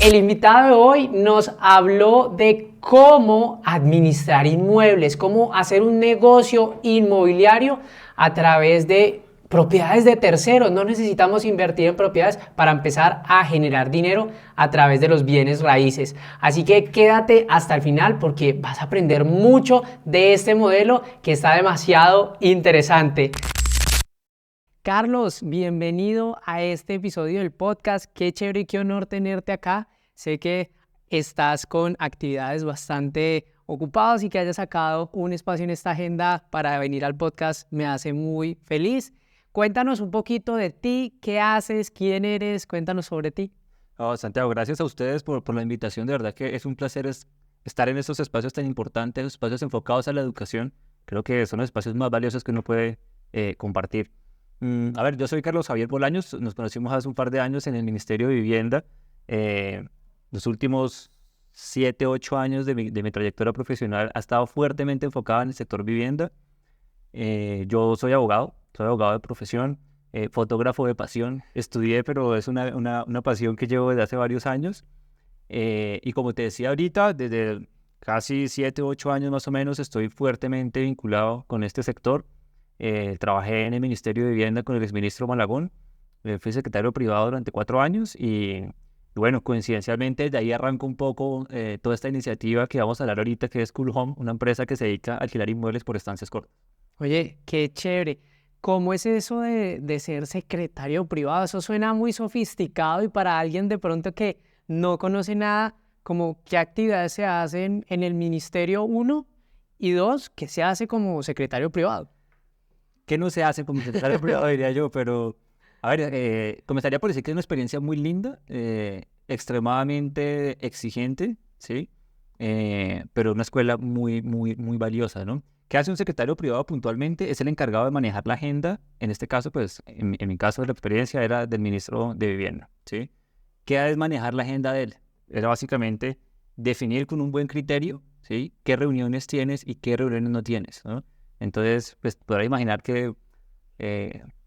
El invitado de hoy nos habló de cómo administrar inmuebles, cómo hacer un negocio inmobiliario a través de propiedades de terceros. No necesitamos invertir en propiedades para empezar a generar dinero a través de los bienes raíces. Así que quédate hasta el final porque vas a aprender mucho de este modelo que está demasiado interesante. Carlos, bienvenido a este episodio del podcast. Qué chévere y qué honor tenerte acá. Sé que estás con actividades bastante ocupadas y que hayas sacado un espacio en esta agenda para venir al podcast me hace muy feliz. Cuéntanos un poquito de ti, qué haces, quién eres, cuéntanos sobre ti. Oh, Santiago, gracias a ustedes por la invitación. De verdad que es un placer estar en estos espacios tan importantes, espacios enfocados a la educación. Creo que son los espacios más valiosos que uno puede compartir. A ver, yo soy Carlos Javier Bolaños. Nos conocimos hace un par de años en el Ministerio de Vivienda. Los últimos 7, 8 años de mi trayectoria profesional ha estado fuertemente enfocada en el sector vivienda. Yo soy abogado de profesión. Fotógrafo de pasión, estudié, pero es una pasión que llevo desde hace varios años. Y como te decía ahorita, desde casi 7 u 8 años más o menos estoy fuertemente vinculado con este sector. Trabajé en el Ministerio de Vivienda con el exministro Malagón. Fui secretario privado durante 4 años y bueno, coincidencialmente de ahí arrancó un poco toda esta iniciativa que vamos a hablar ahorita, que es Cool Home, una empresa que se dedica a alquilar inmuebles por estancias cortas. Oye, qué chévere. ¿Cómo es eso de ser secretario privado? Eso suena muy sofisticado y para alguien de pronto que no conoce nada, como qué actividades se hacen en el ministerio, uno, y dos, qué se hace como secretario privado. ¿Qué no se hace como secretario privado, diría yo? Pero, a ver, comenzaría por decir que es una experiencia muy linda, extremadamente exigente, ¿sí? Pero una escuela muy, muy, muy valiosa, ¿no? ¿Qué hace un secretario privado puntualmente? Es el encargado de manejar la agenda. En este caso, pues, en mi caso, la experiencia era del ministro de Vivienda, ¿sí? ¿Qué es manejar la agenda de él? Era básicamente definir con un buen criterio, ¿sí? ¿Qué reuniones tienes y qué reuniones no tienes, ¿no? Entonces, pues podrás imaginar que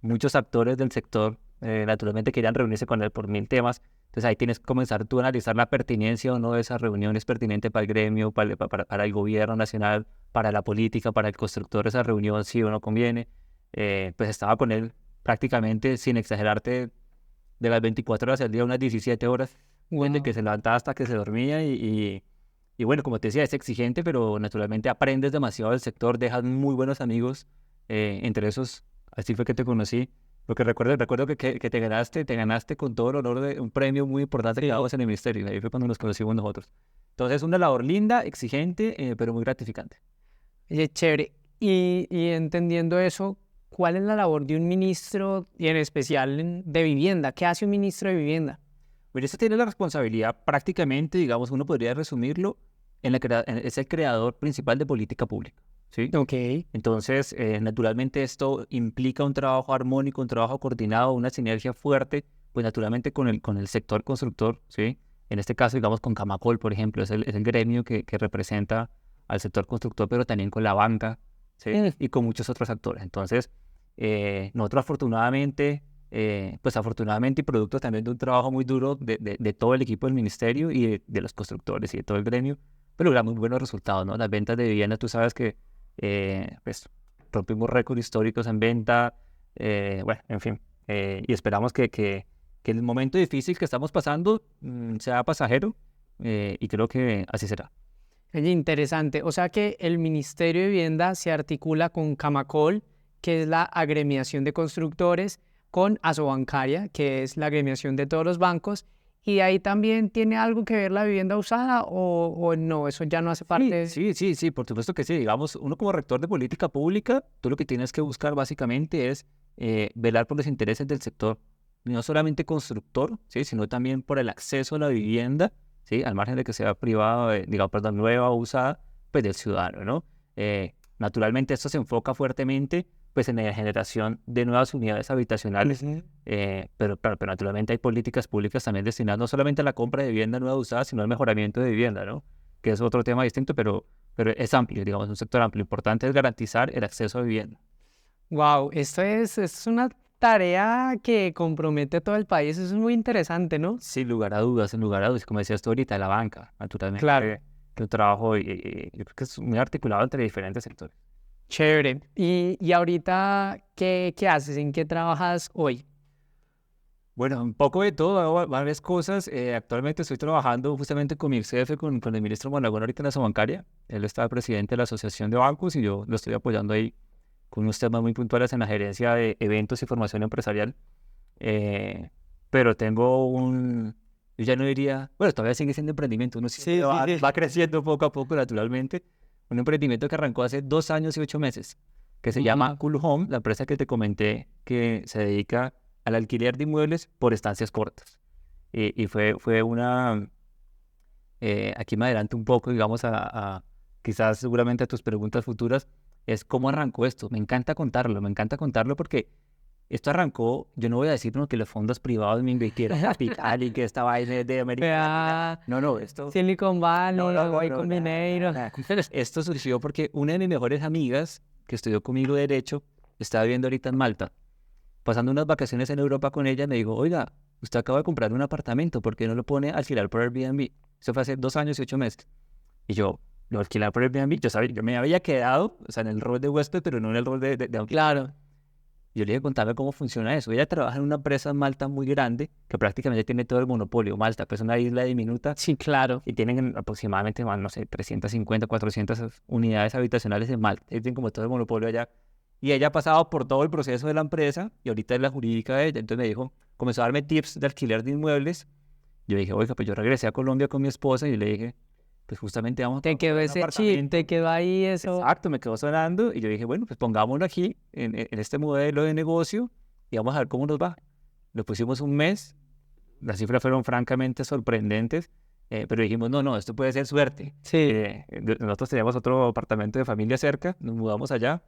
muchos actores del sector naturalmente querían reunirse con él por 1000 temas. Entonces ahí tienes que comenzar tú a analizar la pertinencia o no de esas reuniones pertinente para el gremio, para el gobierno nacional, para la política, para el constructor, esa reunión sí o no conviene. Pues estaba con él prácticamente, sin exagerarte, de las 24 horas al día, unas 17 horas, desde que se levantaba hasta que se dormía y bueno, como te decía, es exigente, pero naturalmente aprendes demasiado del sector, dejas muy buenos amigos, entre esos, así fue que te conocí, porque recuerdo que te ganaste con todo el honor de un premio muy importante que dábamos en el ministerio, y ahí fue cuando nos conocimos nosotros. Entonces, una labor linda, exigente, pero muy gratificante. Oye, chévere. Y entendiendo eso, ¿cuál es la labor de un ministro y en especial de vivienda? ¿Qué hace un ministro de vivienda? Pero esto tiene la responsabilidad prácticamente, digamos, uno podría resumirlo, es el creador principal de política pública, ¿sí? Ok. Entonces, naturalmente esto implica un trabajo armónico, un trabajo coordinado, una sinergia fuerte, pues naturalmente con el sector constructor, ¿sí? En este caso, digamos, con Camacol, por ejemplo, es el gremio que representa al sector constructor, pero también con la banca, ¿sí? Y con muchos otros actores. Entonces, nosotros afortunadamente, pues afortunadamente y producto también de un trabajo muy duro de todo el equipo del ministerio y de los constructores y de todo el gremio, pues logramos muy buenos resultados, ¿no? Las ventas de vivienda, tú sabes que pues rompimos récords históricos en venta, bueno, en fin, y esperamos que el momento difícil que estamos pasando sea pasajero, y creo que así será. Oye, interesante. O sea que el Ministerio de Vivienda se articula con Camacol, que es la agremiación de constructores, con Asobancaria, que es la agremiación de todos los bancos, y ahí también tiene algo que ver la vivienda usada o no, eso ya no hace parte. Sí, por supuesto que sí. Digamos, uno como rector de política pública, tú lo que tienes que buscar básicamente es velar por los intereses del sector, no solamente constructor, ¿sí? Sino también por el acceso a la vivienda, ¿sí? Al margen de que sea privada, digamos, perdón, nueva o usada, pues del ciudadano, ¿no? Naturalmente esto se enfoca fuertemente pues en la generación de nuevas unidades habitacionales, pero claro, pero naturalmente hay políticas públicas también destinadas no solamente a la compra de vivienda nueva usada, sino al mejoramiento de vivienda, ¿no? Que es otro tema distinto, pero es amplio, digamos, un sector amplio. Lo importante es garantizar el acceso a vivienda. Wow, esto es una tarea que compromete a todo el país, eso es muy interesante, ¿no? Sin lugar a dudas, sin lugar a dudas. Como decías tú ahorita, la banca, naturalmente, Claro. que un trabajo, yo creo que es muy articulado entre diferentes sectores. Chévere. Y ahorita, ¿qué haces? ¿En qué trabajas hoy? Bueno, un poco de todo, hago varias cosas. Actualmente estoy trabajando justamente con mi ex jefe, con el ministro Monagón, ahorita en la Sobancaria. Él está presidente de la Asociación de Bancos y yo lo estoy apoyando ahí con unos temas muy puntuales en la gerencia de eventos y formación empresarial. Eh, pero yo ya no diría, bueno, todavía sigue siendo emprendimiento, uno siempre va creciendo poco a poco, naturalmente. Un emprendimiento que arrancó hace 2 años y 8 meses, que se llama Cool Home, la empresa que te comenté que se dedica al alquiler de inmuebles por estancias cortas. Y fue aquí me adelanto un poco, digamos, quizás seguramente a tus preguntas futuras, es cómo arrancó esto. Me encanta contarlo porque esto arrancó, yo no voy a decir que los fondos privados me invirtieron capital y que esta vaina es de América Latina. No, esto... Silicon Valley, No, Combinator. Esto surgió porque una de mis mejores amigas, que estudió conmigo Derecho, estaba viviendo ahorita en Malta. Pasando unas vacaciones en Europa con ella, me dijo, oiga, usted acaba de comprar un apartamento, ¿por qué no lo pone a alquilar por Airbnb? Eso fue hace 2 años y 8 meses. Y yo, lo alquilar por Airbnb, yo me había quedado, o sea, en el rol de huésped, pero no en el rol de Claro. Yo le dije, contame cómo funciona eso. Ella trabaja en una empresa en Malta muy grande, que prácticamente tiene todo el monopolio. Malta, pues es una isla diminuta. Sí, claro. Y tienen aproximadamente, no sé, 350, 400 unidades habitacionales en Malta. Ellos tienen como todo el monopolio allá. Y ella ha pasado por todo el proceso de la empresa y ahorita es la jurídica de ella. Entonces me dijo, comenzó a darme tips de alquiler de inmuebles. Yo dije, oiga, pues yo regresé a Colombia con mi esposa y le dije, pues justamente vamos a Te quedó ese chip, te quedó ahí eso. Exacto, me quedó sonando y yo dije, bueno, pues pongámoslo aquí en este modelo de negocio y vamos a ver cómo nos va. Lo pusimos un mes, las cifras fueron francamente sorprendentes, pero dijimos, no, esto puede ser suerte. Sí. Nosotros teníamos otro apartamento de familia cerca, nos mudamos allá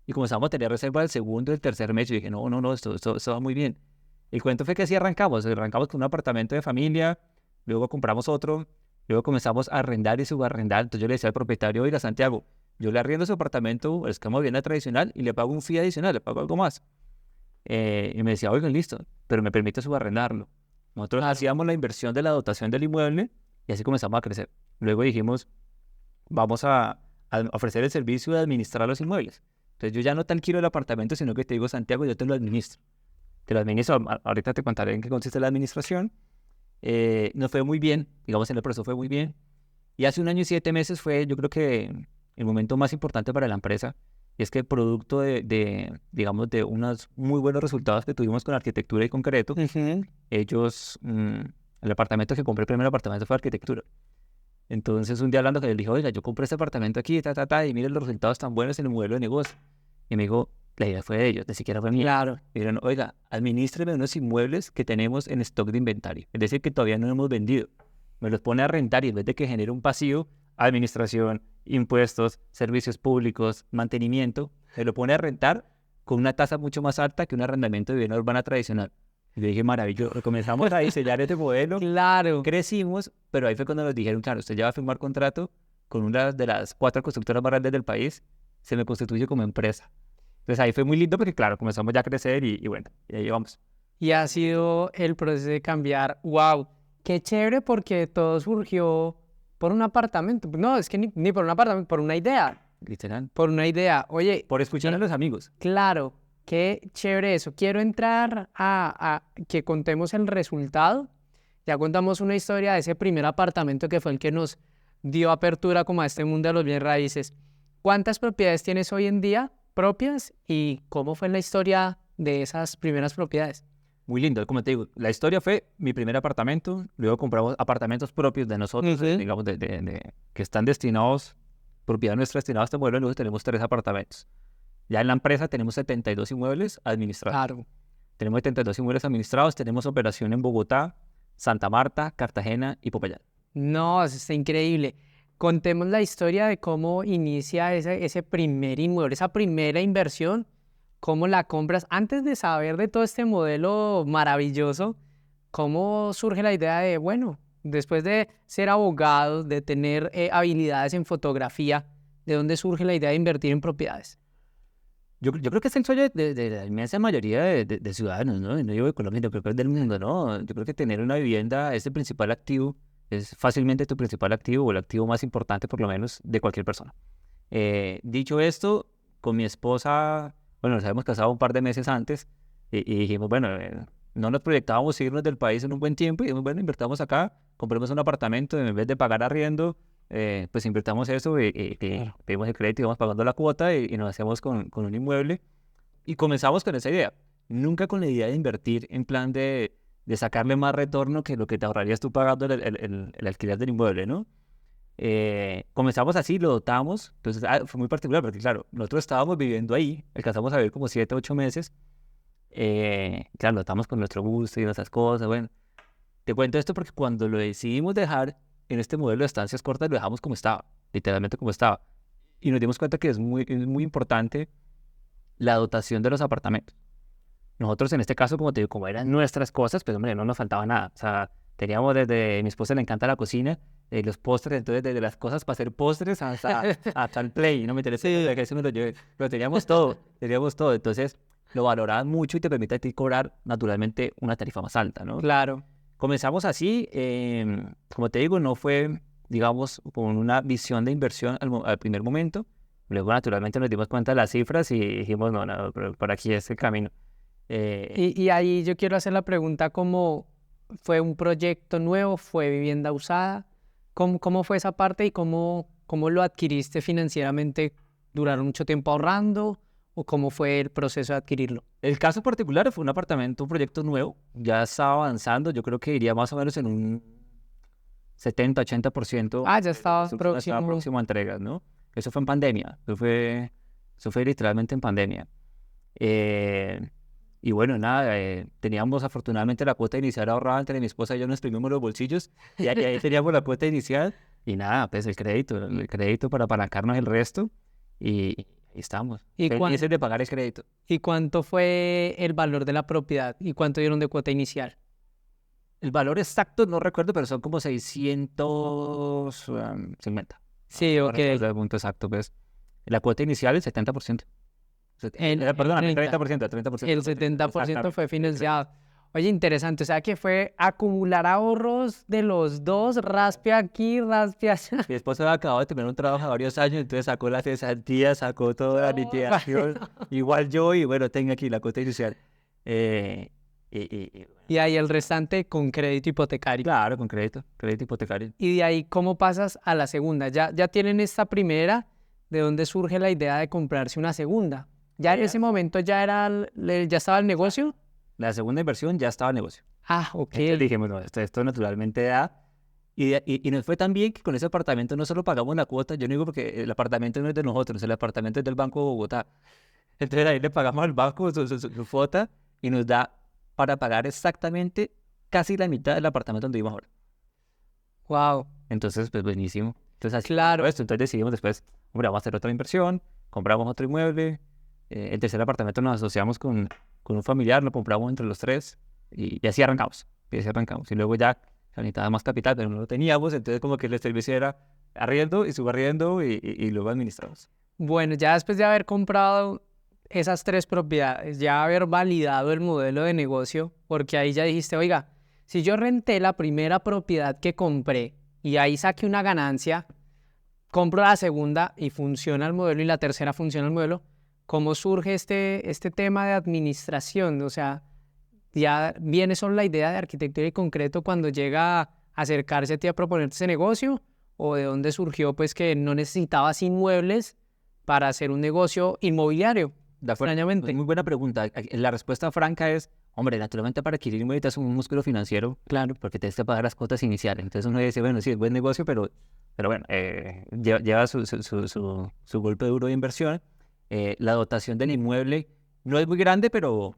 y comenzamos a tener reserva del segundo y el tercer mes. Yo dije, no, esto va muy bien. El cuento fue que así arrancamos con un apartamento de familia, luego compramos otro, luego comenzamos a arrendar y subarrendar. Entonces yo le decía al propietario, oiga, Santiago, yo le arriendo su apartamento, es como vivienda tradicional, y le pago un fee adicional, le pago algo más. Y me decía, oigan, listo, pero me permite subarrendarlo. Nosotros hacíamos la inversión de la dotación del inmueble y así comenzamos a crecer. Luego dijimos, vamos a ofrecer el servicio de administrar los inmuebles. Entonces yo ya no te alquilo el apartamento, sino que te digo, Santiago, yo te lo administro. Ahorita te contaré en qué consiste la administración. Nos fue muy bien, digamos, en el proceso fue muy bien. Y hace 1 año y 7 meses fue, yo creo que el momento más importante para la empresa. Y es que producto digamos, de unos muy buenos resultados que tuvimos con arquitectura y concreto, ellos, el apartamento que compré, el primer apartamento fue arquitectura. Entonces un día hablando con él, dije, oiga, yo compré este apartamento aquí, y miren los resultados tan buenos en el modelo de negocio. Y me dijo, la idea fue de ellos, ni siquiera fue mía. Claro. Y dijeron, oiga, administreme unos inmuebles que tenemos en stock de inventario. Es decir, que todavía no hemos vendido. Me los pone a rentar y en vez de que genere un pasivo, administración, impuestos, servicios públicos, mantenimiento, se lo pone a rentar con una tasa mucho más alta que un arrendamiento de vivienda urbana tradicional. Y yo dije, maravilloso, comenzamos a diseñar este modelo. Claro. Crecimos, pero ahí fue cuando nos dijeron, claro, usted ya va a firmar contrato con una de las 4 constructoras más grandes del país, se me constituye como empresa. Entonces ahí fue muy lindo porque, claro, comenzamos ya a crecer y bueno, y ahí vamos. Y ha sido el proceso de cambiar. ¡Wow! Qué chévere porque todo surgió por un apartamento. No, es que ni por un apartamento, por una idea. Literal. Por una idea. Oye. Por escuchar a los amigos. Claro, qué chévere eso. Quiero entrar a que contemos el resultado. Ya contamos una historia de ese primer apartamento que fue el que nos dio apertura como a este mundo de los bienes raíces. ¿Cuántas propiedades tienes hoy en día propias y cómo fue la historia de esas primeras propiedades? Muy lindo, como te digo, la historia fue mi primer apartamento, luego compramos apartamentos propios de nosotros, digamos, que están destinados, propiedad nuestra destinada a este modelo, y luego tenemos 3 apartamentos. Ya en la empresa tenemos 72 inmuebles administrados. Claro. Tenemos 72 inmuebles administrados, tenemos operación en Bogotá, Santa Marta, Cartagena y Popayán. No, eso está increíble. Contemos la historia de cómo inicia ese primer inmueble, esa primera inversión, cómo la compras. Antes de saber de todo este modelo maravilloso, ¿cómo surge la idea de, bueno, después de ser abogado, de tener habilidades en fotografía, ¿de dónde surge la idea de invertir en propiedades? Yo creo que es el sueño de la inmensa mayoría de ciudadanos, ¿no? Y no digo de Colombia, yo creo que es del mundo, ¿no? Yo creo que tener una vivienda es el principal activo, es fácilmente tu principal activo o el activo más importante, por lo menos, de cualquier persona. Dicho esto, con mi esposa, bueno, nos habíamos casado un par de meses antes y dijimos, bueno, no nos proyectábamos irnos del país en un buen tiempo y dijimos, bueno, invertamos acá, compremos un apartamento en vez de pagar arriendo, pues invertamos eso y Claro. pedimos el crédito y vamos pagando la cuota y nos hacemos con un inmueble y comenzamos con esa idea. Nunca con la idea de invertir en plan de sacarle más retorno que lo que te ahorrarías tú pagando el alquiler del inmueble, ¿no? Comenzamos así, lo dotamos, entonces fue muy particular porque claro, nosotros estábamos viviendo ahí, alcanzamos a vivir como 7, 8 meses, claro, lo dotamos con nuestro gusto y nuestras cosas, bueno, te cuento esto porque cuando lo decidimos dejar en este modelo de estancias cortas, lo dejamos como estaba, literalmente como estaba, y nos dimos cuenta que es muy importante la dotación de los apartamentos. Nosotros en este caso, como te digo, como eran nuestras cosas, pues hombre, no nos faltaba nada. O sea, teníamos desde, mi esposa le encanta la cocina, los postres, entonces desde las cosas para hacer postres hasta el play, no me interesa que eso me lo lleve, pero teníamos todo, teníamos todo. Entonces lo valoraban mucho y te permite a ti cobrar naturalmente una tarifa más alta, ¿no? Claro. Comenzamos así, como te digo, no fue, digamos, con una visión de inversión al primer momento. Luego, naturalmente, nos dimos cuenta de las cifras y dijimos, no, no, pero por aquí es el camino. Y ahí yo quiero hacer la pregunta, ¿cómo fue un proyecto nuevo? ¿Fue vivienda usada? ¿Cómo fue esa parte y cómo lo adquiriste financieramente? ¿Duraron mucho tiempo ahorrando o cómo fue el proceso de adquirirlo? El caso particular fue un apartamento, un proyecto nuevo, ya estaba avanzando, yo creo que iría más o menos en un 70, 80%. Ah, ya estaba Estaba próximo. próximo a entregas, ¿no? Eso fue en pandemia, eso fue literalmente en pandemia. Eh, y bueno, nada, teníamos afortunadamente la cuota inicial ahorrada entre mi esposa y yo, nos exprimimos los bolsillos y ahí teníamos la cuota inicial y nada, pues el crédito para apalancarnos el resto y ahí estamos. ¿Y, Felices de pagar el crédito. ¿Y cuánto fue el valor de la propiedad? ¿Y cuánto dieron de cuota inicial? El valor exacto no recuerdo, pero son como 650. Sí, No ok. recuerdo el punto exacto, pues. La cuota inicial, el 70%. Perdón, el 30%, el 30%. El 70% fue Exactamente. financiado. Oye, interesante. O sea que fue acumular ahorros de los dos, raspe aquí, raspe allá. Mi esposo había acabado de terminar un trabajo de varios años, entonces sacó la cesantía, sacó toda la liquidación. Igual yo, y bueno, tengo aquí la cuota inicial. Bueno, Y ahí el restante con crédito hipotecario. claro, con crédito hipotecario. Y de ahí, ¿cómo pasas a la segunda? Ya tienen esta primera, ¿de dónde surge la idea de comprarse una segunda? ¿Ya en ese momento ya estaba el negocio? La segunda inversión ya estaba en negocio. Ah, ok. Entonces dijimos, no, esto naturalmente da. Y nos fue tan bien que con ese apartamento no solo pagamos la cuota, yo no digo porque el apartamento no es de nosotros, el apartamento es del Banco de Bogotá. Entonces ahí le pagamos al banco su cuota y nos da para pagar exactamente casi la mitad del apartamento donde vivimos ahora. Wow. Entonces, pues buenísimo. Entonces así Claro. esto. Entonces decidimos después, hombre, vamos a hacer otra inversión, compramos otro inmueble, el tercer apartamento nos asociamos con un familiar, lo compramos entre los tres y así arrancamos. Y así arrancamos. Y luego ya la necesitaba más capital, pero no lo teníamos, entonces como que el servicio era arriendo y subarriendo y luego administramos. Bueno, ya después de haber comprado esas tres propiedades, ya haber validado el modelo de negocio, porque ahí ya dijiste, oiga, si yo renté la primera propiedad que compré y ahí saqué una ganancia, compro la segunda y funciona el modelo y la tercera funciona el modelo, ¿cómo surge este tema de administración? O sea, ya viene solo la idea de arquitectura y concreto cuando llega a acercarse a ti a proponerte ese negocio, o de dónde surgió pues que no necesitabas inmuebles para hacer un negocio inmobiliario, extrañamente. Muy buena pregunta. La respuesta franca es, hombre, naturalmente para adquirir inmuebles necesitas un músculo financiero, claro, porque tienes que pagar las cuotas iniciales. Entonces uno dice, bueno, sí, es buen negocio, pero bueno, lleva su golpe duro de inversión. La dotación del inmueble no es muy grande, pero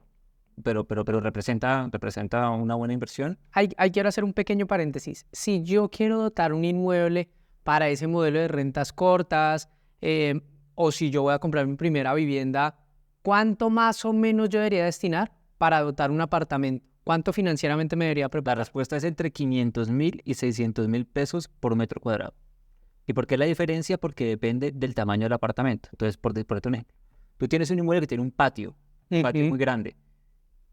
representa una buena inversión. Ahí quiero hacer un pequeño paréntesis. Si yo quiero dotar un inmueble para ese modelo de rentas cortas, o si yo voy a comprar mi primera vivienda, ¿cuánto más o menos yo debería destinar para dotar un apartamento? ¿Cuánto financieramente me debería La preparar? respuesta es entre 500.000 y 600.000 pesos por metro cuadrado. ¿Y por qué la diferencia? Porque depende del tamaño del apartamento. Entonces, por un ejemplo, tú tienes un inmueble que tiene un patio muy grande.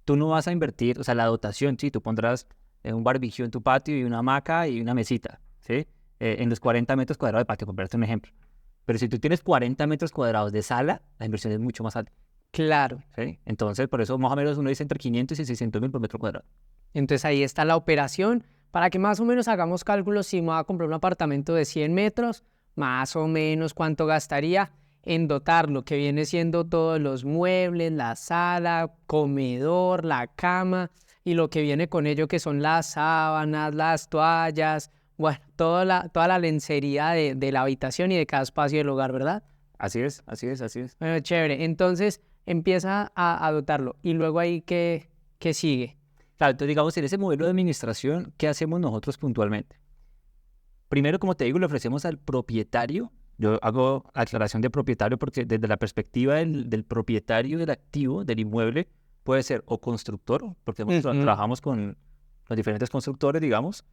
Tú no vas a invertir, o sea, la dotación, sí, tú pondrás un barbecue en tu patio y una hamaca y una mesita, ¿sí? En los 40 metros cuadrados de patio, por ponerte un ejemplo. Pero si tú tienes 40 metros cuadrados de sala, la inversión es mucho más alta. Claro. ¿Sí? Entonces, por eso más o menos uno dice entre 500 y 600 mil por metro cuadrado. Entonces ahí está la operación. Para que más o menos hagamos cálculos, si me voy a comprar un apartamento de 100 metros, más o menos cuánto gastaría en dotar lo que viene siendo todos los muebles, la sala, comedor, la cama y lo que viene con ello que son las sábanas, las toallas, bueno, toda la lencería de la habitación y de cada espacio del hogar, ¿verdad? Así es, así es, así es. Bueno, chévere. Entonces empieza a dotarlo y luego ahí ¿qué sigue? Claro, entonces digamos, en ese modelo de administración, ¿qué hacemos nosotros puntualmente? Primero, como te digo, le ofrecemos al propietario. Yo hago aclaración de propietario porque desde la perspectiva del propietario del activo, del inmueble, puede ser o constructor, porque trabajamos con los diferentes constructores, digamos,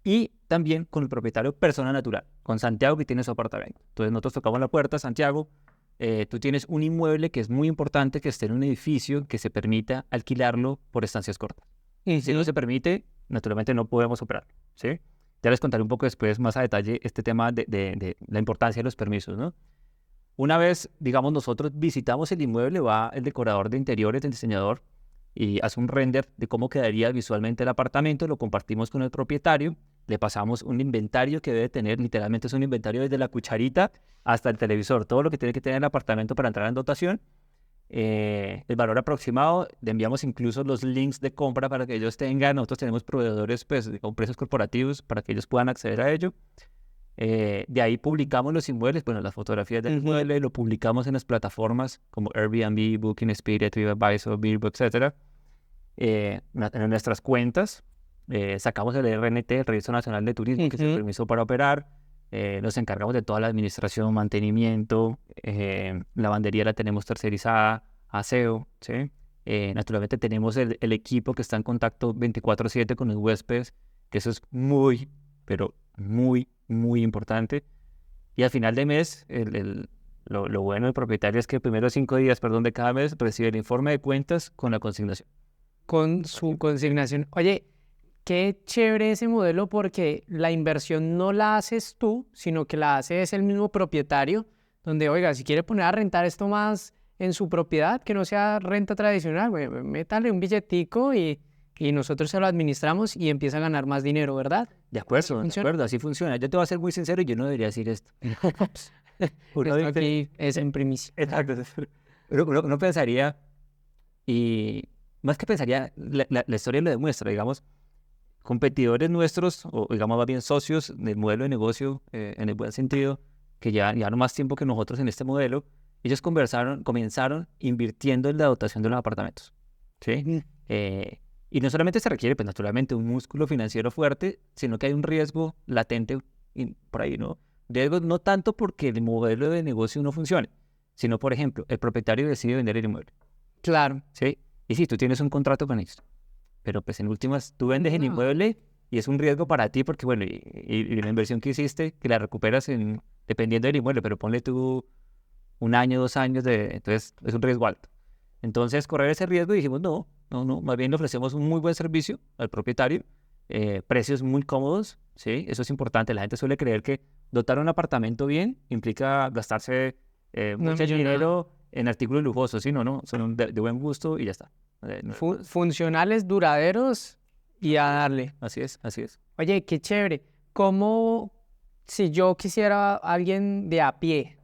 y también con el propietario persona natural, con Santiago que tiene su apartamento. Entonces nosotros tocamos la puerta, Santiago, tú tienes un inmueble que es muy importante que esté en un edificio que se permita alquilarlo por estancias cortas. Si no se permite, naturalmente no podemos operar, ¿sí? Ya les contaré un poco después, más a detalle, este tema de la importancia de los permisos, ¿no? Una vez, digamos, nosotros visitamos el inmueble, va el decorador de interiores, el diseñador, y hace un render de cómo quedaría visualmente el apartamento, lo compartimos con el propietario, le pasamos un inventario que debe tener, literalmente es un inventario desde la cucharita hasta el televisor, todo lo que tiene que tener el apartamento para entrar en dotación. El valor aproximado, le enviamos incluso los links de compra para que ellos tengan, nosotros tenemos proveedores pues, con precios corporativos para que ellos puedan acceder a ello. De ahí publicamos los inmuebles, bueno, las fotografías del inmueble, lo publicamos en las plataformas como Airbnb, Booking, Expedia, TripAdvisor, Vrbo, etc. En nuestras cuentas, sacamos el RNT, el Registro Nacional de Turismo, que es el permiso para operar. Nos encargamos de toda la administración, mantenimiento, lavandería la tenemos tercerizada, aseo, ¿sí? Naturalmente tenemos el equipo que está en contacto 24/7 con los huéspedes, que eso es muy, pero muy, muy importante. Y al final de mes, lo bueno del propietario es que los primeros 5 días, de cada mes recibe el informe de cuentas con la consignación. Con su consignación. Oye, qué chévere ese modelo porque la inversión no la haces tú, sino que la hace es el mismo propietario, donde, oiga, si quiere poner a rentar esto más en su propiedad, que no sea renta tradicional, güey, métale un billetico y nosotros se lo administramos y empieza a ganar más dinero, ¿verdad? De acuerdo, así funciona. Yo te voy a ser muy sincero y yo no debería decir esto. Esto aquí es en primicia. Exacto. Uno pensaría, y más que pensaría, la historia lo demuestra, digamos, competidores nuestros, o digamos más bien socios del modelo de negocio, en el buen sentido, que ya no más tiempo que nosotros en este modelo, ellos comenzaron invirtiendo en la dotación de los apartamentos, ¿sí? Y no solamente se requiere, pues naturalmente, un músculo financiero fuerte, sino que hay un riesgo latente por ahí, ¿no? Riesgo no tanto porque el modelo de negocio no funcione, sino, por ejemplo, el propietario decide vender el inmueble. Claro. ¿Sí? Y sí, tú tienes un contrato con ellos, pero pues en últimas tú vendes el inmueble y es un riesgo para ti porque, bueno, y la inversión que hiciste, que la recuperas dependiendo del inmueble, pero ponle tú 1 año, 2 años, entonces es un riesgo alto. Entonces, correr ese riesgo y dijimos, no, más bien le ofrecemos un muy buen servicio al propietario, precios muy cómodos, ¿sí? Eso es importante. La gente suele creer que dotar un apartamento bien implica gastarse mucho dinero en artículos lujosos, ¿sí? No, son de buen gusto y ya está. Funcionales, duraderos y a darle. Así es. Oye, qué chévere. ¿Cómo, si yo quisiera alguien de a pie,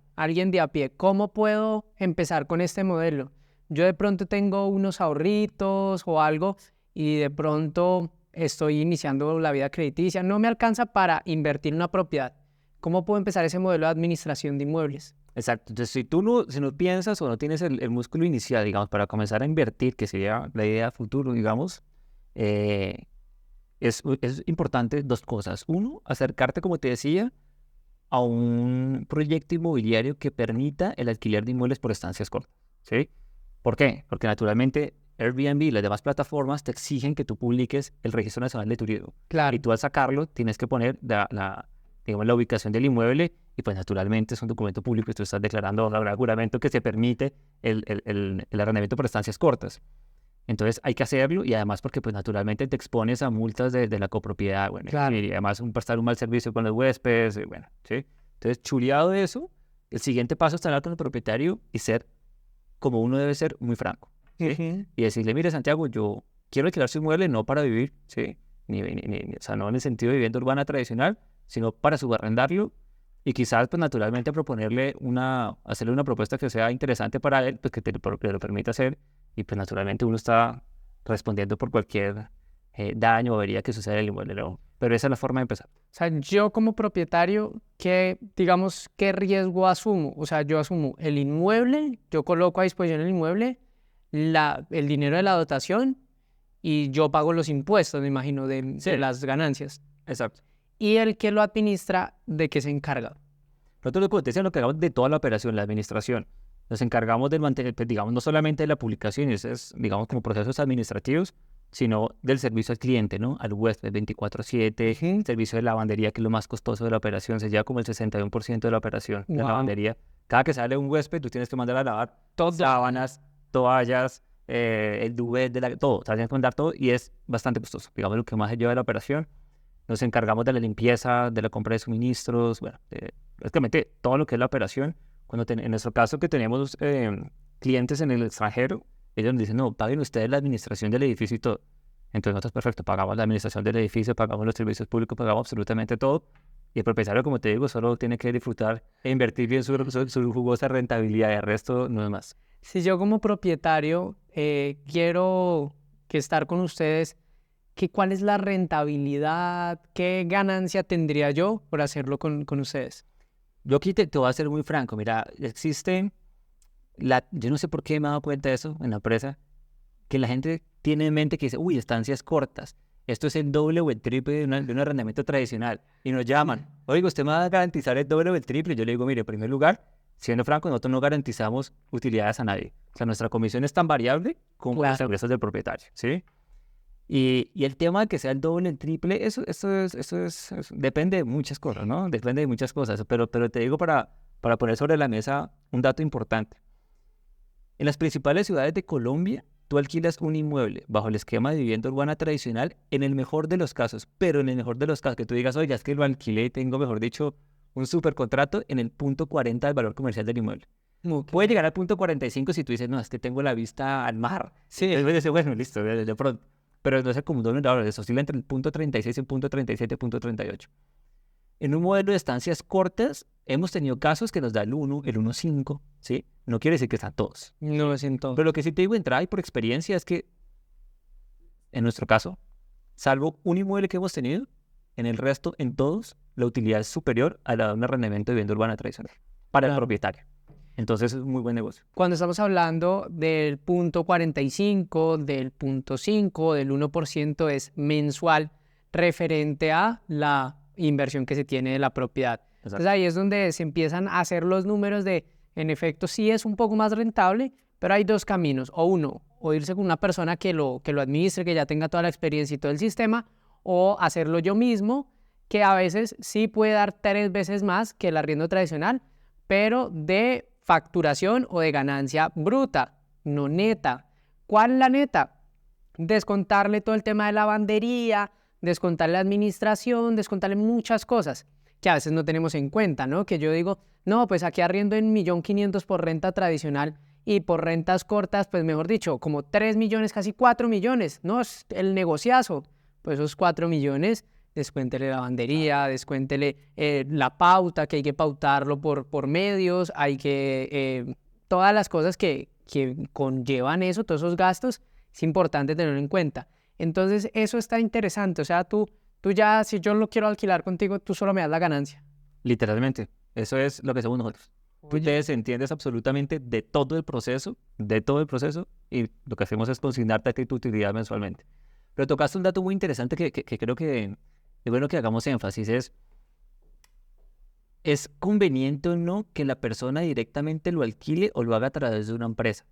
cómo puedo empezar con este modelo? Yo de pronto tengo unos ahorritos o algo y de pronto estoy iniciando la vida crediticia. No me alcanza para invertir en una propiedad. ¿Cómo puedo empezar ese modelo de administración de inmuebles? Exacto. Entonces, si no piensas o no tienes el músculo inicial, digamos, para comenzar a invertir, que sería la idea futuro, digamos, es importante 2 cosas. 1, acercarte, como te decía, a un proyecto inmobiliario que permita el alquiler de inmuebles por estancias cortas, ¿sí? ¿Por qué? Porque naturalmente Airbnb y las demás plataformas te exigen que tú publiques el Registro Nacional de Turismo. Claro. Y tú al sacarlo tienes que poner digamos, la ubicación del inmueble y pues naturalmente es un documento público y tú estás declarando ahora juramento que se permite el arrendamiento por estancias cortas. Entonces hay que hacerlo y además porque pues naturalmente te expones a multas de la copropiedad, bueno, Claro. y además prestar un mal servicio con los huéspedes, bueno, ¿sí? Entonces, chuleado de eso, el siguiente paso es hablar con el propietario y ser como uno debe ser, muy franco, ¿sí? Ujú. Y decirle, mire, Santiago, yo quiero alquilar su inmueble no para vivir, ¿sí? O sea, no en el sentido de vivienda urbana tradicional, sino para subarrendarlo y quizás, pues, naturalmente proponerle hacerle una propuesta que sea interesante para él, pues, que lo permita hacer y, pues, naturalmente uno está respondiendo por cualquier daño o avería que suceda en el inmueble, ¿no? Pero esa es la forma de empezar. O sea, yo como propietario, digamos, ¿qué riesgo asumo? O sea, yo asumo el inmueble, yo coloco a disposición el inmueble, el dinero de la dotación y yo pago los impuestos, me imagino, de Sí. las ganancias. Exacto. Y el que lo administra, ¿de qué se encarga? Nosotros, como te decía, nos encargamos de toda la operación, la administración. Nos encargamos del mantener, pues, digamos, no solamente de la publicación, eso es, digamos, como procesos administrativos, sino del servicio al cliente, ¿no? Al huésped 24/7, Ujú. servicio de lavandería, que es lo más costoso de la operación, se lleva como el 61% de la operación, la Wow. lavandería. Cada que sale un huésped, tú tienes que mandar a lavar Todo. sábanas, toallas, el duvet, todo, o sea, tienes que mandar todo y es bastante costoso, digamos, lo que más se lleva de la operación. Nos encargamos de la limpieza, de la compra de suministros, bueno, básicamente todo lo que es la operación. En nuestro caso que tenemos clientes en el extranjero, ellos nos dicen, no, paguen ustedes la administración del edificio y todo. Entonces nosotros, perfecto, pagamos la administración del edificio, pagamos los servicios públicos, pagamos absolutamente todo. Y el propietario, como te digo, solo tiene que disfrutar e invertir bien su jugosa rentabilidad. El resto no es más. Si yo como propietario quiero estar con ustedes, ¿cuál es la rentabilidad? ¿Qué ganancia tendría yo por hacerlo con ustedes? Yo aquí te voy a ser muy franco. Mira, yo no sé por qué me he dado cuenta de eso en la empresa, que la gente tiene en mente que dice, uy, estancias cortas. Esto es el doble o el triple de un arrendamiento tradicional. Y nos llaman, oiga, ¿usted me va a garantizar el doble o el triple? Yo le digo, mire, en primer lugar, siendo franco, nosotros no garantizamos utilidades a nadie. O sea, nuestra comisión es tan variable como los ingresos del propietario, ¿sí? Y el tema de que sea el doble o el triple, eso depende de muchas cosas, ¿no? Depende de muchas cosas. Pero te digo para poner sobre la mesa un dato importante. En las principales ciudades de Colombia, tú alquilas un inmueble bajo el esquema de vivienda urbana tradicional en el mejor de los casos, pero en el mejor de los casos, que tú digas, oye, es que lo alquilé y tengo, mejor dicho, un supercontrato en el punto 40 del valor comercial del inmueble. Okay. Puede llegar al punto 45 si tú dices, no, es que tengo la vista al mar. Sí. Entonces dices, bueno, listo, de pronto. Pero no sé cómo $1, eso oscila entre el punto 36 y el punto 37, punto 38. En un modelo de estancias cortas, hemos tenido casos que nos da el 1, el 1.5, ¿sí? No quiere decir que están todos. No lo siento. Pero lo que sí te digo de entrada y por experiencia es que, en nuestro caso, salvo un inmueble que hemos tenido, en el resto, en todos, la utilidad es superior a la de un arrendamiento de vivienda urbana tradicional para el propietario. Entonces es un muy buen negocio. Cuando estamos hablando del punto 45, del punto 5, del 1%, es mensual referente a la inversión que se tiene de la propiedad. Exacto. Entonces ahí es donde se empiezan a hacer los números de, en efecto, sí es un poco más rentable, pero hay dos caminos. O uno, o irse con una persona que lo administre, que ya tenga toda la experiencia y todo el sistema, o hacerlo yo mismo, que a veces sí puede dar 3 veces más que el arriendo tradicional, pero de facturación o de ganancia bruta, no neta. ¿Cuál es la neta? Descontarle todo el tema de lavandería, descontarle la administración, descontarle muchas cosas que a veces no tenemos en cuenta, ¿no? Que yo digo, no, pues aquí arriendo en 1.500.000 por renta tradicional y por rentas cortas, pues mejor dicho, como 3 millones, casi 4 millones, ¿no? Es el negociazo. Pues esos 4 millones, descuéntele lavandería, descuéntele la pauta, que hay que pautarlo por medios, hay que... todas las cosas que conllevan eso, todos esos gastos, es importante tenerlo en cuenta. Entonces, eso está interesante. O sea, tú ya, si yo lo quiero alquilar contigo, tú solo me das la ganancia. Literalmente. Eso es lo que hacemos nosotros. Tú te desentiendes absolutamente de todo el proceso, y lo que hacemos es consignarte a ti tu utilidad mensualmente. Pero tocaste un dato muy interesante que creo que es bueno que hagamos énfasis, ¿es conveniente o no que la persona directamente lo alquile o lo haga a través de una empresa?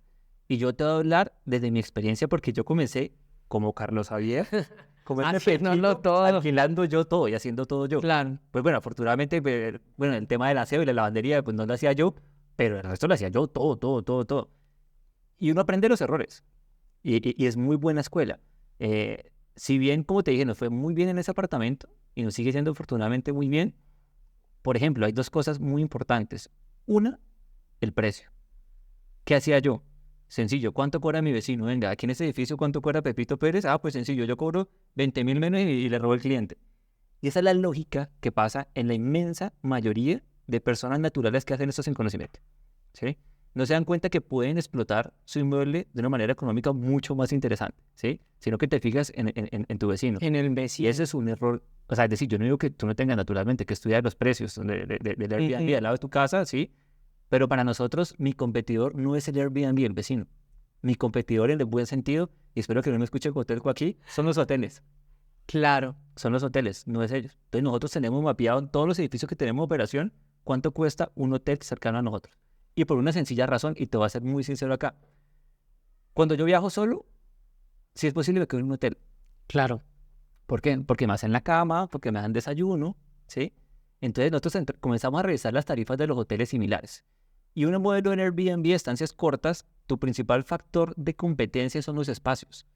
Y yo te voy a hablar desde mi experiencia porque yo comencé como Carlos Javier comerme Haciéndolo pepito, todo. alquilando yo todo y haciendo todo yo. Claro. Pues bueno, afortunadamente, bueno, el tema del aseo y la lavandería, pues no lo hacía yo, pero el resto lo hacía yo, todo, todo, todo, todo. Y uno aprende los errores. Y es muy buena escuela. Si bien, como te dije, nos fue muy bien en ese apartamento y nos sigue siendo afortunadamente muy bien, por ejemplo, hay dos cosas muy importantes. Una, el precio. ¿Qué hacía yo? Sencillo, ¿cuánto cobra mi vecino? Venga, aquí en este edificio, ¿cuánto cobra Pepito Pérez? Ah, pues sencillo, yo cobro 20.000 menos y le robo al cliente. Y esa es la lógica que pasa en la inmensa mayoría de personas naturales que hacen esto sin conocimiento, ¿sí? No se dan cuenta que pueden explotar su inmueble de una manera económica mucho más interesante, ¿sí? Sino que te fijas en tu vecino. En el Y vecino. ese es un error. O sea, es decir, yo no digo que tú no tengas naturalmente que estudiar los precios del Airbnb al lado de tu casa, ¿sí? Pero para nosotros, mi competidor no es el Airbnb, el vecino. Mi competidor en el buen sentido, y espero que no me escuchen Cotelco aquí, son los hoteles. Claro. Son los hoteles, no es ellos. Entonces nosotros tenemos mapeado en todos los edificios que tenemos operación cuánto cuesta un hotel cercano a nosotros. Y por una sencilla razón, y te voy a ser muy sincero acá. Cuando yo viajo solo, si es posible me quedo en un hotel. Claro. ¿Por qué? Porque me hacen la cama, porque me dan desayuno, ¿sí? Entonces nosotros comenzamos a revisar las tarifas de los hoteles similares. Y un modelo en Airbnb, estancias cortas, tu principal factor de competencia son los espacios.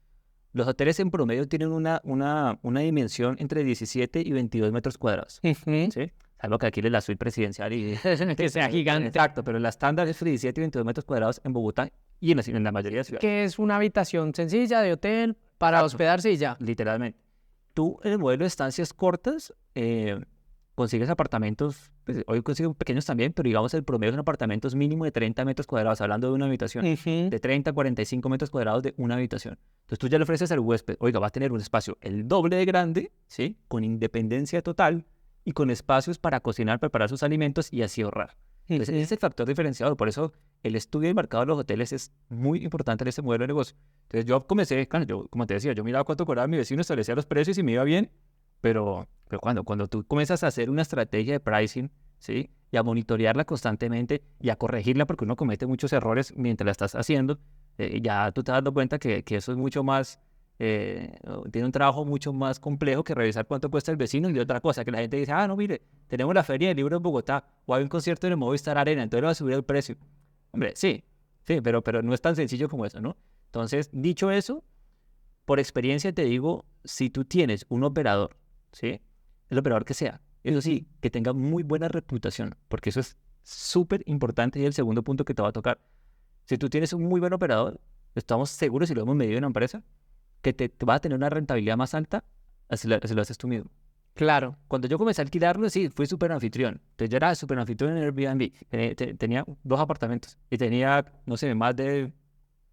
Los hoteles en promedio tienen una dimensión entre 17 y 22 metros cuadrados, ¿sí? Salvo que aquí es la suite presidencial y... Que sea gigante. Exacto, pero la estándar es 17 y 22 metros cuadrados en Bogotá y en la mayoría de ciudades. Que es una habitación sencilla de hotel para Exacto. hospedarse y ya. Literalmente. Tú en el modelo de estancias cortas consigues apartamentos, pues, hoy consigo pequeños también, pero digamos el promedio son apartamentos mínimo de 30 metros cuadrados, hablando de una habitación, de 30 a 45 metros cuadrados de una habitación. Entonces tú ya le ofreces al huésped, oiga, va a tener un espacio el doble de grande, ¿sí? Con independencia total y con espacios para cocinar, preparar sus alimentos y así ahorrar. Entonces ese es el factor diferenciador, por eso el estudio del mercado de los hoteles es muy importante en este modelo de negocio. Entonces yo comencé, claro, yo, como te decía, yo miraba cuánto cobraba mi vecino, establecía los precios y me iba bien, pero cuando tú comienzas a hacer una estrategia de pricing, ¿sí? Y a monitorearla constantemente y a corregirla porque uno comete muchos errores mientras la estás haciendo, ya tú te das cuenta que eso es mucho más, tiene un trabajo mucho más complejo que revisar cuánto cuesta el vecino. Y otra cosa, que la gente dice, ah, no, mire, tenemos la Feria del Libro en Bogotá o hay un concierto en el Movistar Arena, entonces le va a subir el precio. Hombre, sí, pero no es tan sencillo como eso, ¿no? Entonces, dicho eso, por experiencia te digo, si tú tienes un operador, ¿sí? El operador que sea, eso sí, que tenga muy buena reputación, porque eso es súper importante y el segundo punto que te va a tocar. Si tú tienes un muy buen operador, estamos seguros, si lo hemos medido en la empresa, que te va a tener una rentabilidad más alta, así lo haces tú mismo. Claro. Cuando yo comencé a alquilarlo, sí, fui súper anfitrión. Entonces yo era súper anfitrión en Airbnb. Tenía 2 apartamentos y tenía, no sé, más de,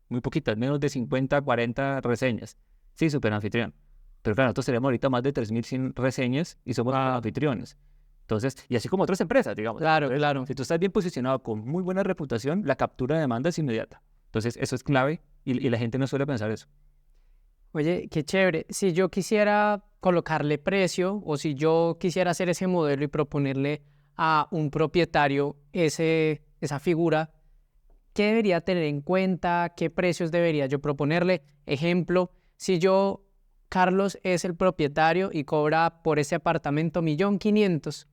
muy poquitas, menos de 50, 40 reseñas. Sí, súper anfitrión. Pero claro, nosotros tenemos ahorita más de 3.100 reseñas y somos anfitriones. Entonces, y así como otras empresas, digamos. Claro, Entonces, claro. si tú estás bien posicionado con muy buena reputación, la captura de demanda es inmediata. Entonces, eso es clave y la gente no suele pensar eso. Oye, qué chévere. Si yo quisiera colocarle precio o si yo quisiera hacer ese modelo y proponerle a un propietario esa figura, ¿qué debería tener en cuenta? ¿Qué precios debería yo proponerle? Ejemplo, si yo, Carlos, es el propietario y cobra por ese apartamento 1.500.000,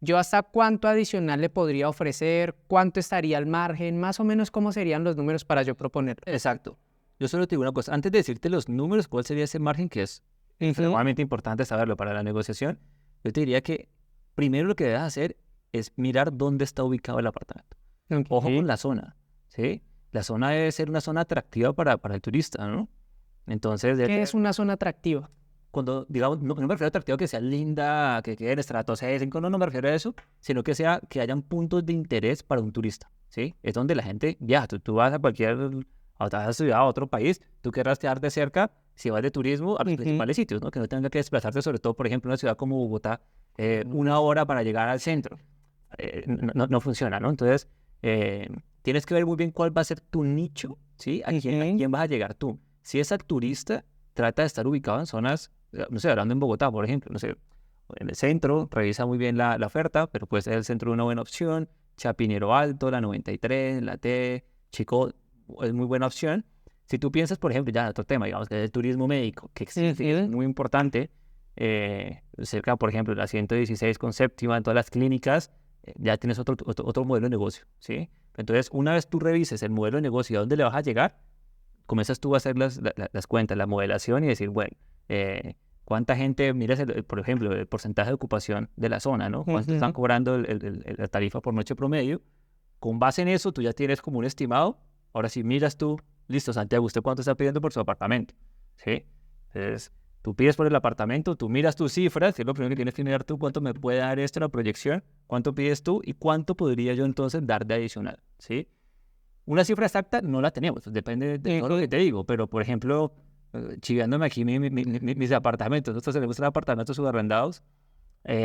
¿yo hasta cuánto adicional le podría ofrecer? ¿Cuánto estaría al margen? Más o menos, ¿cómo serían los números para yo proponerle? Exacto. Yo solo te digo una cosa. Antes de decirte los números, ¿cuál sería ese margen que es extremadamente importante saberlo para la negociación? Yo te diría que primero lo que debes hacer es mirar dónde está ubicado el apartamento. Ojo con la zona, ¿sí? La zona debe ser una zona atractiva para el turista, ¿no? Entonces, ¿Qué es una zona atractiva? cuando, digamos, no me refiero a atractivo que sea linda, que quede en estrato 6, 5, no me refiero a eso, sino que sea que hayan puntos de interés para un turista, ¿sí? Es donde la gente viaja. Tú vas a otra ciudad, a otro país, tú querrás quedarte cerca, si vas de turismo, a los principales sitios, ¿no? Que no tenga que desplazarte, sobre todo, por ejemplo, en una ciudad como Bogotá, 1 hora para llegar al centro. No funciona, ¿no? Entonces, tienes que ver muy bien cuál va a ser tu nicho, ¿sí? ¿A quién vas a llegar tú? Si es al turista, trata de estar ubicado en zonas, no sé, hablando en Bogotá, por ejemplo, no sé, en el centro, revisa muy bien la oferta, pero puede ser el centro una buena opción, Chapinero Alto, la 93, la T, Chico, es muy buena opción. Si tú piensas, por ejemplo, ya en otro tema, digamos, que es el turismo médico, que existe, que es muy importante, cerca, por ejemplo, de la 116 con séptima, en todas las clínicas, ya tienes otro modelo de negocio, ¿sí? Entonces, una vez tú revises el modelo de negocio y a dónde le vas a llegar, comienzas tú a hacer las cuentas, la modelación y decir, bueno, ¿cuánta gente, miras, por ejemplo, el porcentaje de ocupación de la zona, ¿no? ¿Cuánto están cobrando la tarifa por noche promedio? Con base en eso, tú ya tienes como un estimado. Ahora sí, miras tú, listo, Santiago, ¿usted cuánto está pidiendo por su apartamento? ¿Sí? Entonces, tú pides por el apartamento, tú miras tus cifras, que es lo primero que tienes que mirar tú, cuánto me puede dar esto en la proyección, cuánto pides tú y cuánto podría yo entonces dar de adicional, ¿sí? Una cifra exacta no la tenemos, depende de todo lo que te digo, pero por ejemplo, chiviándome aquí mis apartamentos, nosotros tenemos apartamentos subarrendados,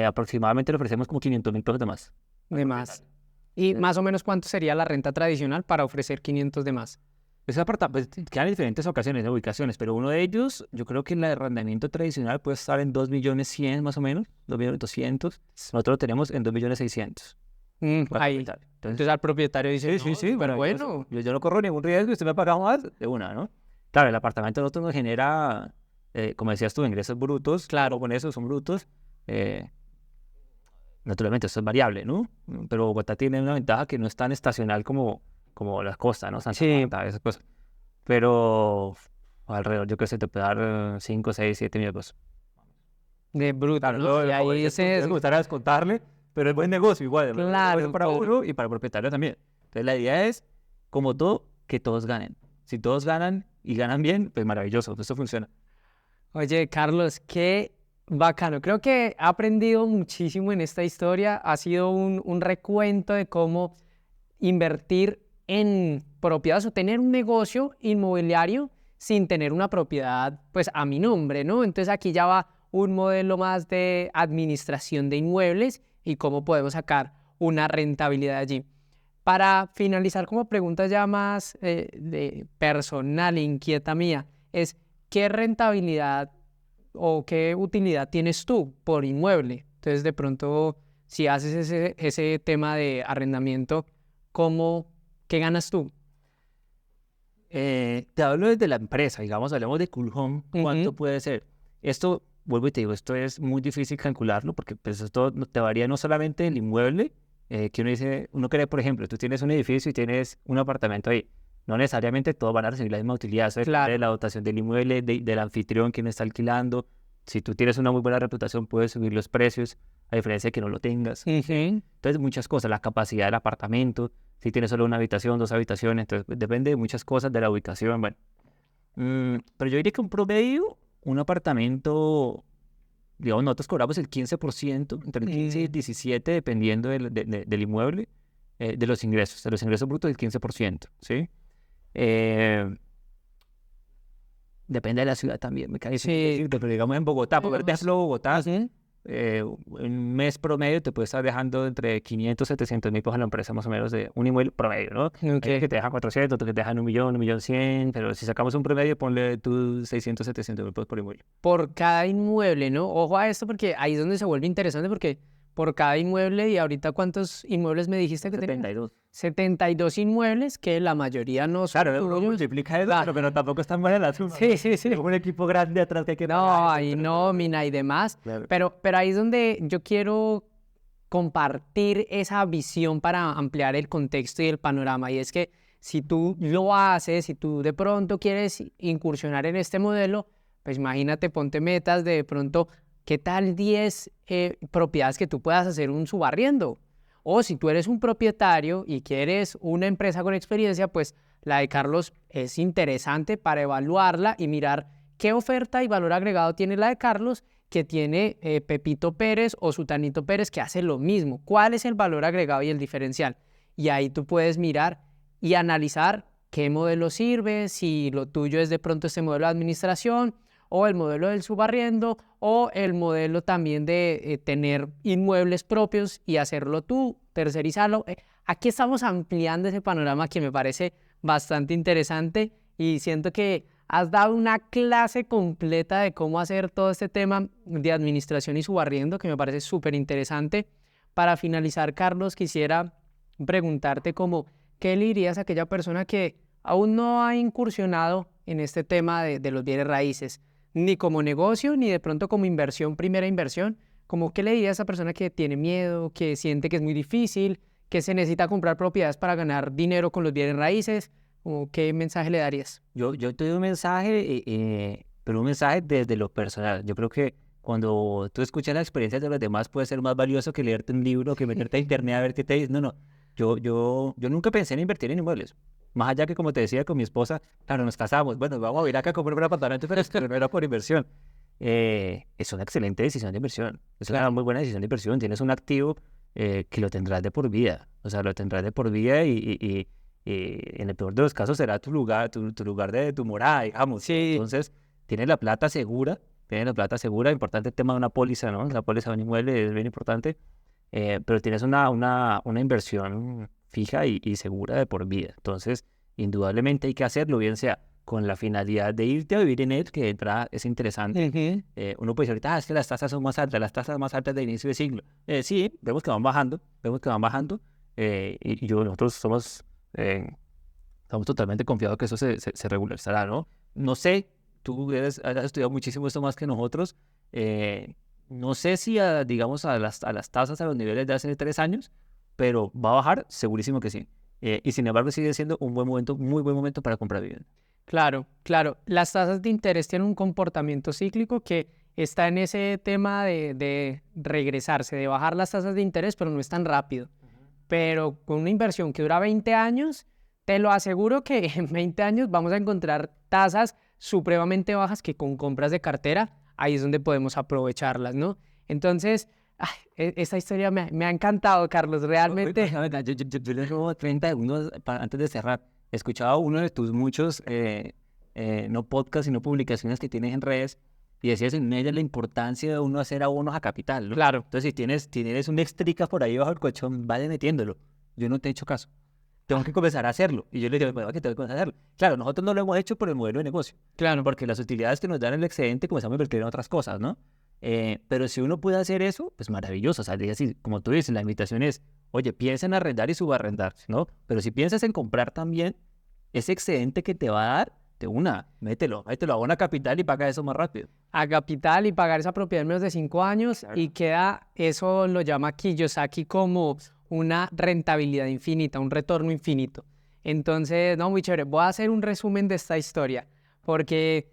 aproximadamente le ofrecemos como 500,000 pesos de más. De más. ¿Y más o menos cuánto sería la renta tradicional para ofrecer 500 de más? Ese apartamento quedan en diferentes ocasiones, de ubicaciones, pero uno de ellos, yo creo que el arrendamiento tradicional puede estar en 2.100.000 más o menos, 2.200.000. Nosotros lo tenemos en 2.600.000. Ahí. Entonces al propietario dice, sí, pero bueno. Yo no corro ningún riesgo y usted me ha pagado más de una, ¿no? Claro, el apartamento de nosotros nos genera, como decías tú, ingresos brutos. Claro, con eso son brutos. Naturalmente, eso es variable, ¿no? Pero Bogotá tiene una ventaja que no es tan estacional como las costas, ¿no? Santa Marta, esas cosas. Pero alrededor, yo creo que se te puede dar 5, 6, 7 mil pesos. De bruto, Claro, ¿no? Y ahí me gustaría descontarle, pero es buen negocio igual. Claro, para uno y para el propietario también. Entonces, la idea es, como todo, que todos ganen. Si todos ganan y ganan bien, pues maravilloso, esto funciona. Oye, Carlos, qué bacano. Creo que he aprendido muchísimo en esta historia. Ha sido un recuento de cómo invertir en propiedades o tener un negocio inmobiliario sin tener una propiedad, pues, a mi nombre, ¿no? Entonces aquí ya va un modelo más de administración de inmuebles y cómo podemos sacar una rentabilidad allí. Para finalizar, como pregunta ya más de personal, inquieta mía, es ¿qué rentabilidad o qué utilidad tienes tú por inmueble? Entonces, de pronto, si haces ese tema de arrendamiento, ¿qué ganas tú? Te hablo desde la empresa, digamos, hablamos de Cool Home, ¿cuánto puede ser? Esto, vuelvo y te digo, esto es muy difícil calcularlo porque pues, esto te varía no solamente el inmueble, que uno dice, uno cree, por ejemplo, tú tienes un edificio y tienes un apartamento ahí, no necesariamente todos van a recibir la misma utilidad, eso depende de la dotación del inmueble, del anfitrión, quien está alquilando. Si tú tienes una muy buena reputación, puedes subir los precios, a diferencia de que no lo tengas. Entonces, muchas cosas, la capacidad del apartamento, si tienes solo una habitación, 2 habitaciones, entonces depende de muchas cosas de la ubicación, bueno. Pero yo diría que un promedio, un apartamento, digamos, nosotros cobramos el 15%, entre el 15 y el 17%, dependiendo del inmueble, de los ingresos brutos del 15%, ¿sí? Depende de la ciudad también, me cae decirte, pero digamos en Bogotá, por ejemplo, Bogotá, un mes promedio te puede estar dejando entre 500 y 700,000 pesos a la empresa, más o menos, de un inmueble promedio, ¿no? Hay que te dejan 400, otros que te dejan 1.000.000, 1.100.000, pero si sacamos un promedio, ponle tú 600, 700,000 pesos por inmueble. Por cada inmueble, ¿no? Ojo a esto porque ahí es donde se vuelve interesante porque por cada inmueble, y ahorita ¿cuántos inmuebles me dijiste que tenías? 72. 72 inmuebles, que la mayoría no son tuyos. Claro, multiplica eso, pero tampoco es tan buena la suma. Sí. Es un equipo grande atrás que hay que No, ahí nómina y demás. Claro. Pero ahí es donde yo quiero compartir esa visión para ampliar el contexto y el panorama. Y es que si tú lo haces, si tú de pronto quieres incursionar en este modelo, pues imagínate, ponte metas de pronto, ¿qué tal 10 propiedades que tú puedas hacer un subarriendo? O si tú eres un propietario y quieres una empresa con experiencia, pues la de Carlos es interesante para evaluarla y mirar qué oferta y valor agregado tiene la de Carlos que tiene Pepito Pérez o Sutanito Pérez que hace lo mismo. ¿Cuál es el valor agregado y el diferencial? Y ahí tú puedes mirar y analizar qué modelo sirve, si lo tuyo es de pronto este modelo de administración o el modelo del subarriendo, o el modelo también de tener inmuebles propios y hacerlo tú, tercerizarlo. Aquí estamos ampliando ese panorama que me parece bastante interesante y siento que has dado una clase completa de cómo hacer todo este tema de administración y subarriendo, que me parece súper interesante. Para finalizar, Carlos, quisiera preguntarte ¿qué le dirías a aquella persona que aún no ha incursionado en este tema de los bienes raíces, ni como negocio, ni de pronto como inversión, primera inversión. Como qué le diría a esa persona que tiene miedo, que siente que es muy difícil, que se necesita comprar propiedades para ganar dinero con los bienes raíces? ¿O qué mensaje le darías? Yo te doy un mensaje, pero un mensaje desde lo personal. Yo creo que cuando tú escuchas las experiencias de los demás puede ser más valioso que leerte un libro, que meterte a internet a ver qué te dice. No, no. Yo nunca pensé en invertir en inmuebles. Más allá que, como te decía, con mi esposa, claro, nos casamos. Bueno, vamos a ir acá a comprar un apartamento, pero es que no era por inversión. Es una excelente decisión de inversión. Es una muy buena decisión de inversión. Tienes un activo que lo tendrás de por vida. O sea, lo tendrás de por vida y en el peor de los casos será tu lugar, tu lugar de tu morada, digamos. Sí. Entonces, tienes la plata segura. Tienes la plata segura. Importante el tema de una póliza, ¿no? La póliza de un inmueble es bien importante. Pero tienes una inversión fija y segura de por vida. Entonces, indudablemente hay que hacerlo, bien sea con la finalidad de irte a vivir en él, que de entrada es interesante. Uno puede decir ahorita, es que las tasas son más altas, las tasas más altas de inicio de siglo. Sí, vemos que van bajando, nosotros estamos totalmente confiados que eso se regularizará, ¿no? No sé, has estudiado muchísimo esto más que nosotros. No sé si, digamos, a las tasas, a los niveles de hace 3 años, pero va a bajar, segurísimo que sí. Y sin embargo, sigue siendo un buen momento, muy buen momento para comprar vivienda. Claro, claro. Las tasas de interés tienen un comportamiento cíclico que está en ese tema de regresarse, de bajar las tasas de interés, pero no es tan rápido. Pero con una inversión que dura 20 años, te lo aseguro que en 20 años vamos a encontrar tasas supremamente bajas que con compras de cartera, ahí es donde podemos aprovecharlas, ¿no? Entonces, esta historia me ha encantado, Carlos, realmente. Yo le robo 30 segundos antes de cerrar. Escuchaba uno de tus muchos, no podcasts, sino publicaciones que tienes en redes, y decías en ellas la importancia de uno hacer abonos a capital, ¿no? Claro. Entonces, si tienes un extrica por ahí bajo el colchón, vaya metiéndolo. Yo no te he hecho caso. Tengo que comenzar a hacerlo. Y yo le digo, bueno, que tengo que comenzar a hacerlo. Claro, nosotros no lo hemos hecho por el modelo de negocio. Claro. Porque las utilidades que nos dan el excedente comenzamos a invertir en otras cosas, ¿no? Pero si uno puede hacer eso, pues maravilloso. O sea, así, como tú dices, la invitación es, oye, piensa en arrendar y subarrendar, ¿no? Pero si piensas en comprar también, ese excedente que te va a dar, mételo, abona capital y paga eso más rápido. A capital y pagar esa propiedad en menos de 5 años, claro. Y queda, eso lo llama Kiyosaki como una rentabilidad infinita, un retorno infinito. Entonces, no, muy chévere. Voy a hacer un resumen de esta historia, porque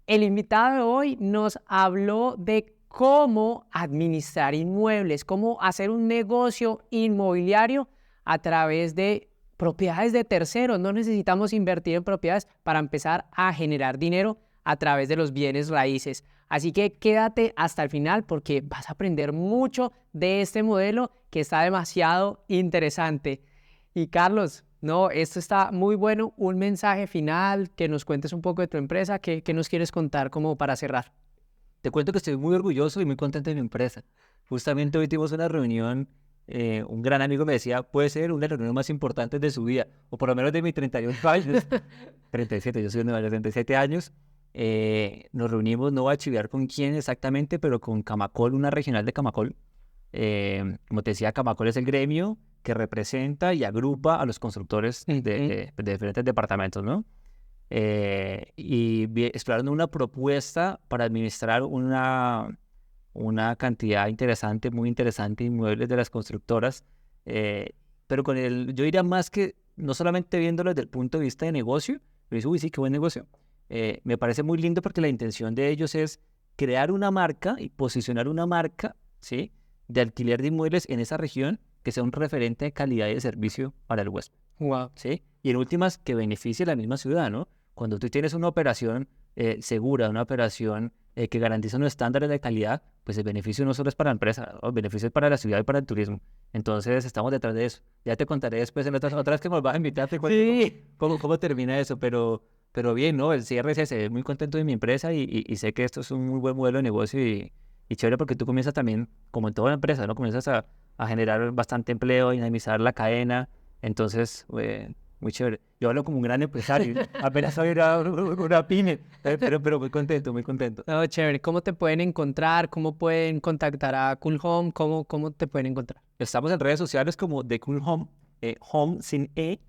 el invitado de hoy nos habló de cómo administrar inmuebles, cómo hacer un negocio inmobiliario a través de propiedades de terceros. No necesitamos invertir en propiedades para empezar a generar dinero a través de los bienes raíces. Así que quédate hasta el final porque vas a aprender mucho de este modelo que está demasiado interesante. Y Carlos, no, esto está muy bueno. Un mensaje final, que nos cuentes un poco de tu empresa. ¿Qué nos quieres contar como para cerrar? Te cuento que estoy muy orgulloso y muy contento de mi empresa. Justamente hoy tuvimos una reunión. Un gran amigo me decía, puede ser una de las reuniones más importantes de su vida, o por lo menos de mis 31 años, 37, yo soy de 37 años, nos reunimos, no voy a chiviar con quién exactamente, pero con Camacol, una regional de Camacol. Como te decía, Camacol es el gremio que representa y agrupa a los constructores de diferentes departamentos, ¿no? Y exploraron una propuesta para administrar una cantidad interesante, muy interesante de inmuebles de las constructoras, pero yo diría más que no solamente viéndolo desde el punto de vista de negocio, pero dice, uy, sí, qué buen negocio. Me parece muy lindo porque la intención de ellos es crear una marca y posicionar una marca, ¿sí?, de alquiler de inmuebles en esa región que sea un referente de calidad y de servicio para el huésped. Wow. ¿Sí? Y en últimas, que beneficie a la misma ciudad, ¿no? Cuando tú tienes una operación segura, una operación que garantiza unos estándares de calidad, pues el beneficio no solo es para la empresa, ¿no? El beneficio es para la ciudad y para el turismo. Entonces estamos detrás de eso. Ya te contaré después en otra vez que me vas a invitar, te cuento sí. cómo termina eso, pero bien, ¿no? El cierre es ese, muy contento de mi empresa y sé que esto es un muy buen modelo de negocio y chévere porque tú comienzas también, como en toda empresa, ¿no? Comienzas a generar bastante empleo, dinamizar la cadena, entonces, muy chévere. Yo hablo como un gran empresario, apenas soy una pyme, pero muy contento, muy contento. No, chévere. ¿Cómo te pueden encontrar? ¿Cómo pueden contactar a Cool Home? ¿Cómo te pueden encontrar? Estamos en redes sociales como The Cool Home, Home sin E.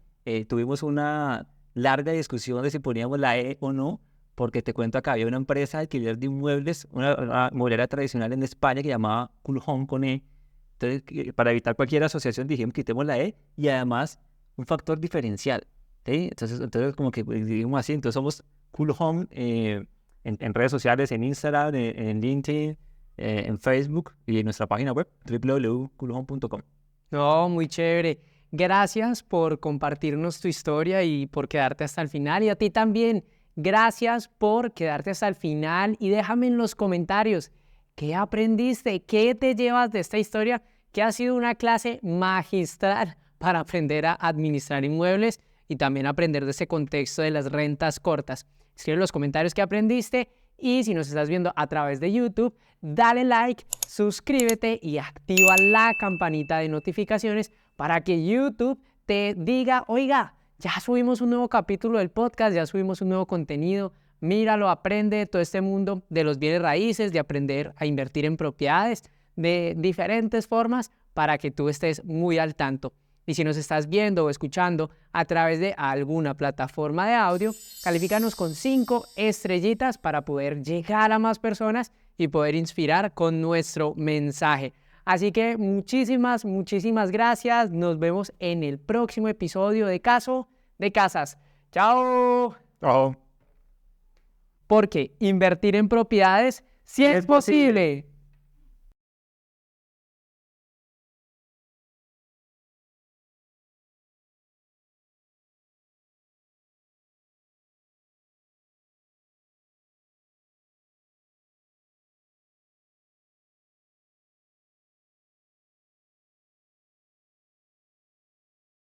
Tuvimos una larga discusión de si poníamos la E o no, porque te cuento acá, había una empresa de alquiler de inmuebles, una inmobiliaria tradicional en España que llamaba Cool Home con E. Entonces, para evitar cualquier asociación dijimos quitemos la E y además un factor diferencial, ¿sí? Entonces como que dijimos así, entonces somos Cool Home en redes sociales, en Instagram, en LinkedIn, en Facebook y en nuestra página web www.coolhome.com. No, muy chévere. Gracias por compartirnos tu historia y por quedarte hasta el final. Y a ti también, gracias por quedarte hasta el final. Y déjame en los comentarios qué aprendiste, qué te llevas de esta historia, que ha sido una clase magistral para aprender a administrar inmuebles y también aprender de ese contexto de las rentas cortas. Escribe en los comentarios qué aprendiste y si nos estás viendo a través de YouTube, dale like, suscríbete y activa la campanita de notificaciones para que YouTube te diga, oiga, ya subimos un nuevo capítulo del podcast, ya subimos un nuevo contenido, míralo, aprende todo este mundo de los bienes raíces, de aprender a invertir en propiedades de diferentes formas para que tú estés muy al tanto. Y si nos estás viendo o escuchando a través de alguna plataforma de audio, califícanos con 5 estrellitas para poder llegar a más personas y poder inspirar con nuestro mensaje. Así que muchísimas gracias. Nos vemos en el próximo episodio de Caso de Casas. ¡Chao! Chao. Porque invertir en propiedades sí es posible.